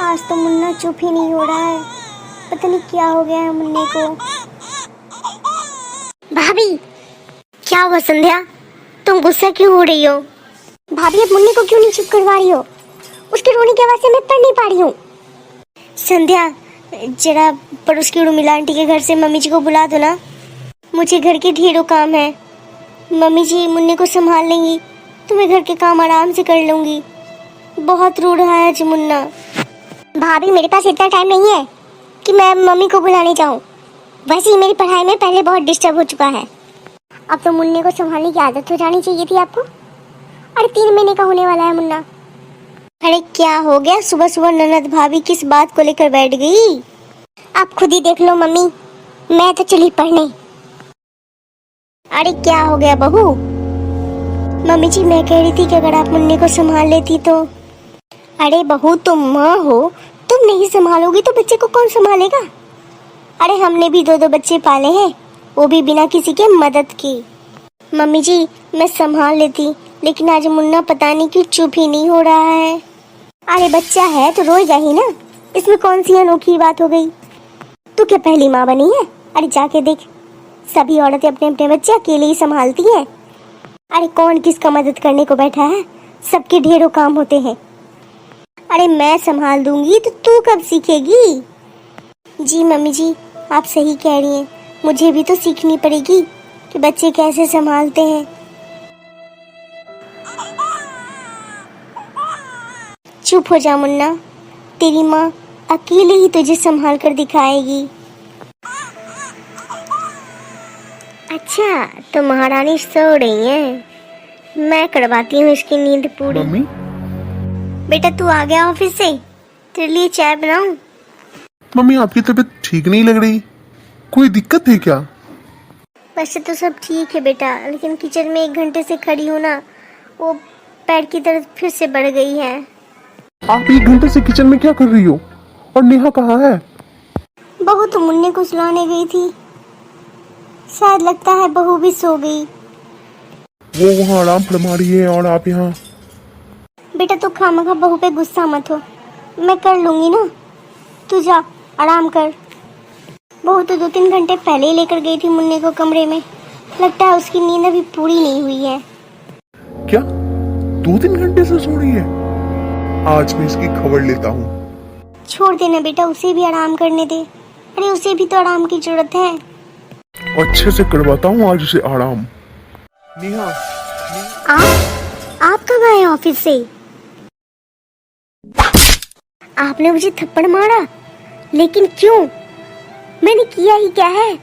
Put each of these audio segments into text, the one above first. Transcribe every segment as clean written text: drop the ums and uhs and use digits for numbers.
आज तो मुन्ना चुप ही नहीं हो रहा है। पता नहीं क्या हो गया है मुन्ने को। भाभी, क्या हुआ संध्या? तुम गुस्सा क्यों हो रही हो? भाभी, अब मुन्ने को क्यों नहीं चुप करवा रही हो? उसके रोने की आवाज से मैं पढ़ नहीं पा रही हूँ। संध्या, जरा पड़ोस की उर्मिला आंटी के घर से मम्मी जी को बुला दो ना। मुझे घर के ढेरों काम है। मम्मी जी मुन्ने को संभाल लेंगी तो मैं घर के काम आराम से कर लूंगी। बहुत रो रहा है आज मुन्ना। भाभी, मेरे पास इतना टाइम नहीं है कि मैं मम्मी को बुलाने जाऊं। वैसे ही मेरी पढ़ाई में पहले बहुत डिस्टर्ब हो चुका है। अब तो मुन्ने को संभालने की आदत हो जानी चाहिए थी आपको। अरे 3 महीने का होने वाला है मुन्ना। अरे क्या हो गया? सुबह सुबह ननद भाभी किस बात को लेकर बैठ गई? आप खुद ही देख लो मम्मी, मैं तो चली पढ़ने। अरे क्या हो गया बहू? मम्मी जी, मैं कह रही थी कि अगर आप मुन्ने को संभाल लेती तो। अरे बहू, तुम माँ हो, तुम नहीं संभालोगी तो बच्चे को कौन संभालेगा? अरे हमने भी 2 बच्चे पाले हैं, वो भी बिना किसी के मदद की। मम्मी जी, मैं संभाल लेती, लेकिन आज मुन्ना पता नहीं क्यों चुप ही नहीं हो रहा है। अरे बच्चा है तो रोएगा ही ना, इसमें कौन सी अनोखी बात हो गई? तू क्या पहली माँ बनी है? अरे जाके देख, सभी औरतें अपने अपने बच्चे अकेले ही संभालती हैं। अरे कौन किसका मदद करने को बैठा है? सबके ढेरों काम होते हैं। अरे मैं संभाल दूंगी तो तू कब सीखेगी? जी मम्मी जी, आप सही कह रही हैं। मुझे भी तो सीखनी पड़ेगी कि बच्चे कैसे संभालते हैं। चुप हो जा मुन्ना, तेरी माँ अकेले ही तुझे संभाल कर दिखाएगी। अच्छा, तो महारानी सो रही है, मैं करवाती हूँ इसकी नींद पूरी। मम्मी, बेटा तू आ गया ऑफिस से? तेरे लिए चाय बनाऊं? मम्मी आपकी तबीयत ठीक नहीं लग रही, कोई दिक्कत है क्या? वैसे तो सब ठीक है बेटा, लेकिन किचन में 1 घंटे से खड़ी हूँ ना, वो पैर की दर्द फिर से बढ़ गई है। आप 1 घंटे से किचन में क्या कर रही हो? और नेहा कहाँ है? बहू तो मुन्ने को सुलाने गई थी, शायद लगता है बहू भी सो गई। वो वहाँ आराम फरमा रही है और आप यहाँ। बेटा तू खामखा बहू पे गुस्सा मत हो, मैं कर लूंगी ना, तू जा आराम कर। बहू तो 2-3 घंटे पहले ही लेकर गई थी मुन्ने को कमरे में, लगता है उसकी नींद अभी पूरी नहीं हुई है। क्या 2-3 घंटे से सो रही है? आज मैं इसकी खबर लेता हूँ। छोड़ देना बेटा, उसे भी आराम करने दे। अरे उसे भी तो आराम की जरूरत है। अच्छे से करवाता हूँ आज उसे आराम। नेहा, आप कब आए ऑफिस से? आपने मुझे थप्पड़ मारा, लेकिन क्यों? मैंने किया ही क्या है?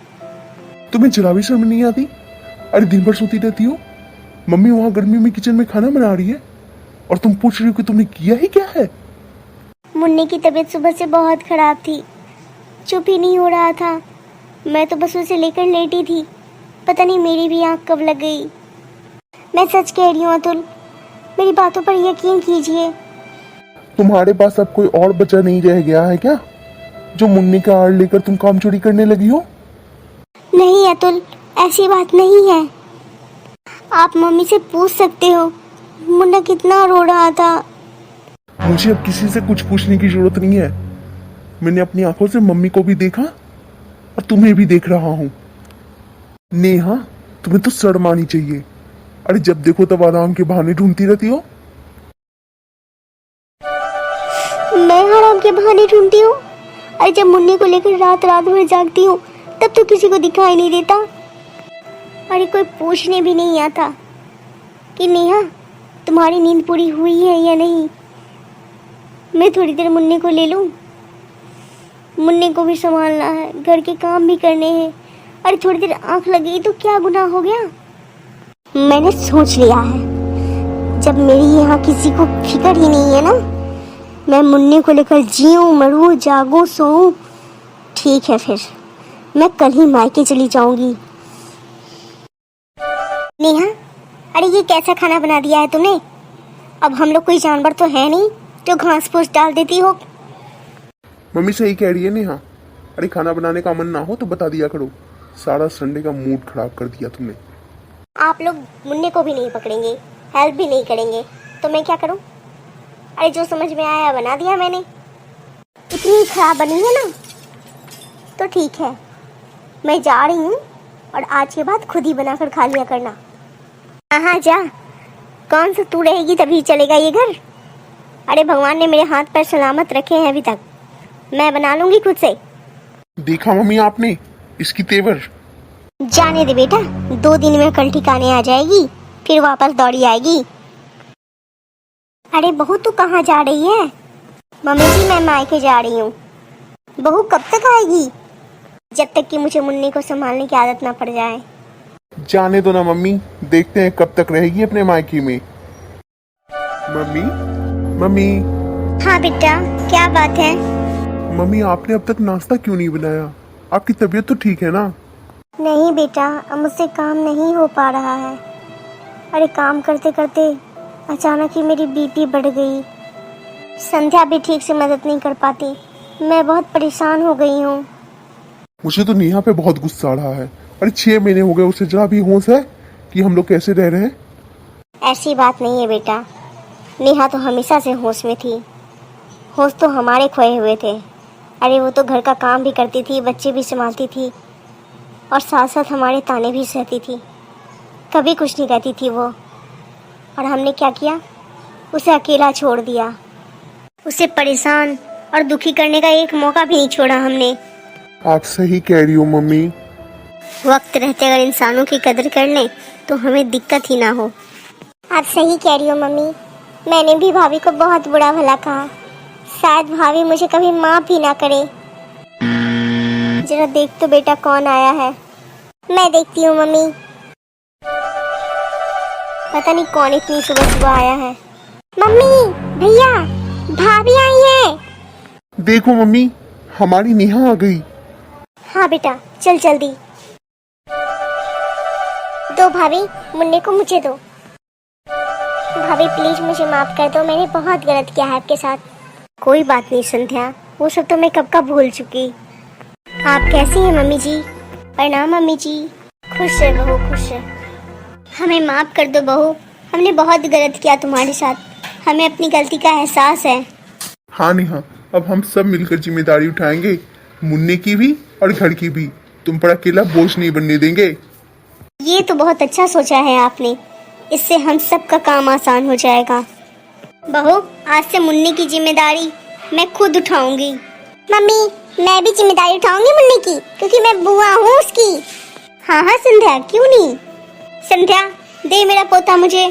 तुम्हें जरा भी शर्म नहीं आती? अरे दिन भर सोती रहती हो। मम्मी वहाँ गर्मी में किचन में खाना बना रही है और तुम पूछ रही हो कि तुमने किया ही क्या है? मुन्ने की तबीयत सुबह से बहुत खराब थी, चुप ही नहीं हो रहा था। मैं तो बस उसे लेकर लेटी थी, पता नहीं मेरी भी आंख कब लग गई। मैं सच कह रही हूँ अतुल, मेरी बातों पर यकीन कीजिए। तुम्हारे पास अब कोई और बचा नहीं रह गया है क्या, जो मुन्नी का आड़ लेकर तुम काम चोरी करने लगी हो? नहीं अतुल, ऐसी बात नहीं है। आप मम्मी से पूछ सकते हो, मुन्ना कितना रो रहा था। मुझे अब किसी से कुछ पूछने की जरूरत नहीं है। मैंने अपनी आंखों से मम्मी को भी देखा और तुम्हें भी देख रहा हूँ। नेहा, तुम्हें तो शर्म आनी चाहिए। अरे जब देखो तब आराम के बहाने ढूंढती रहती हो। मैं आराम के बहाने ढूंढती हूँ? अरे जब मुन्ने को लेकर रात रात भर जागती हूँ तब तो किसी को दिखाई नहीं देता। अरे कोई पूछने भी नहीं आता कि नेहा तुम्हारी नींद पूरी हुई है या नहीं। मैं थोड़ी देर मुन्ने को ले लूँ, मुन्ने को भी संभालना है, घर के काम भी करने हैं। अरे थोड़ी देर आंख लगी तो क्या गुनाह हो गया? मैंने सोच लिया है, जब मेरी यहाँ किसी को फिक्र ही नहीं है ना, मैं मुन्ने को लेकर जीऊँ मरूँ जागूँ सोऊँ, ठीक है फिर मैं कल ही मायके चली जाऊंगी। नेहा, अरे ये कैसा खाना बना दिया है तुमने? अब हम लोग कोई जानवर तो है नहीं जो घास फूस डाल देती हो। मम्मी सही कह रही है नेहा। अरे खाना बनाने का मन ना हो तो बता दिया करो। सारा संडे का मूड खराब कर दिया तुमने। आप लोग मुन्ने को भी नहीं पकड़ेंगे, हेल्प भी नहीं करेंगे, तो मैं क्या करूं? अरे जो समझ में आया बना दिया मैंने। इतनी खराब बनी है ना, तो ठीक है, मैं जा रही हूँ और आज के बाद खुद ही बनाकर खा लिया करना। हाँ जा, कौन सा तू रहेगी तभी चलेगा ये घर। अरे भगवान ने मेरे हाथ पैर सलामत रखे हैं अभी तक, मैं बना लूंगी खुद से। देखा मम्मी आपने इसकी तेवर। जाने दे बेटा, 2 दिन में कल ठिकाने आ जाएगी, फिर वापस दौड़ी आएगी। अरे बहू तू कहाँ जा रही है? मम्मी जी मैं मायके जा रही हूँ। बहू कब तक आएगी? जब तक कि मुझे मुन्नी को संभालने की आदत ना पड़ जाए। जाने दो ना मम्मी, देखते हैं कब तक रहेगी अपने मायके में। मम्मी मम्मी हाँ बेटा, क्या बात है? मम्मी आपने अब तक नाश्ता क्यों नहीं बनाया? आपकी तबीयत तो ठीक है ना? नहीं बेटा, अब मुझसे काम नहीं हो पा रहा है। अरे काम करते करते अचानक ही मेरी बीपी बढ़ गई। संध्या भी ठीक से मदद नहीं कर पाती, मैं बहुत परेशान हो गई हूँ। मुझे तो नेहा पे बहुत गुस्सा आ रहा है। अरे 6 महीने हो गए, उसे जरा भी होश है कि हम लोग कैसे रह रहे हैं? ऐसी बात नहीं है बेटा, नेहा तो हमेशा से होश में थी। होश तो हमारे खोए हुए थे। अरे वो तो घर का काम भी करती थी, बच्चे भी संभालती थी और साथ साथ हमारे ताने भी सहती थी। कभी कुछ नहीं कहती थी वो। और हमने क्या किया, उसे अकेला छोड़ दिया। उसे परेशान और दुखी करने का एक मौका भी नहीं छोड़ा हमने। आप सही कह रही हो मम्मी। वक्त रहते अगर इंसानों की कदर कर लें तो हमें दिक्कत ही ना हो। आप सही कह रही हो मम्मी, मैंने भी भाभी को बहुत बुरा भला कहा। शायद भाभी मुझे कभी माफ भी ना करे। जरा देख तो बेटा कौन आया है। मैं देखती हूँ मम्मी। पता नहीं कौन इतनी सुबह सुबह आया है। मम्मी, भैया, भाभी आई है। देखो मम्मी, हमारी नेहा आ गई। हाँ बेटा, चल जल्दी। दो भाभी, मुन्ने को मुझे दो। भाभी प्लीज मुझे माफ कर दो, मैंने बहुत गलत किया है आपके साथ। कोई बात नहीं संध्या, वो सब तो मैं कब का भूल चुकी। आप कैसी हैं मम्मी जी? प्रणाम मम्मी जी। खुश रह बहू, खुश रह। हमें माफ कर दो बहू, हमने बहुत गलत किया तुम्हारे साथ। हमें अपनी गलती का एहसास है। हाँ नेहा, अब हम सब मिलकर जिम्मेदारी उठाएंगे, मुन्ने की भी और घर की भी। तुम पर अकेला बोझ नहीं बनने देंगे। ये तो बहुत अच्छा सोचा है आपने, इससे हम सब का काम आसान हो जाएगा। बहू, आज से मुन्नी की जिम्मेदारी मैं खुद उठाऊंगी। मम्मी, मैं भी जिम्मेदारी उठाऊंगी मुन्नी की, क्योंकि मैं बुआ हूँ उसकी। हाँ हाँ संध्या, क्यों नहीं। संध्या, दे मेरा पोता मुझे।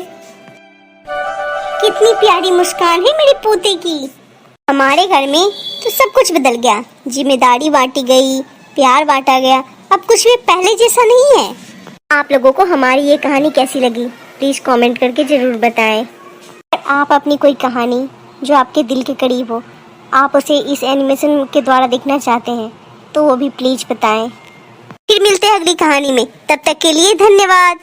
कितनी प्यारी मुस्कान है मेरे पोते की। हमारे घर में तो सब कुछ बदल गया, जिम्मेदारी बांटी गई, प्यार बांटा गया। अब कुछ भी पहले जैसा नहीं है। आप लोगों को हमारी ये कहानी कैसी लगी प्लीज कमेंट करके जरूर बताएं। अगर आप अपनी कोई कहानी जो आपके दिल के करीब हो, आप उसे इस एनिमेशन के द्वारा देखना चाहते हैं तो वो भी प्लीज बताएं। फिर मिलते हैं अगली कहानी में, तब तक के लिए धन्यवाद।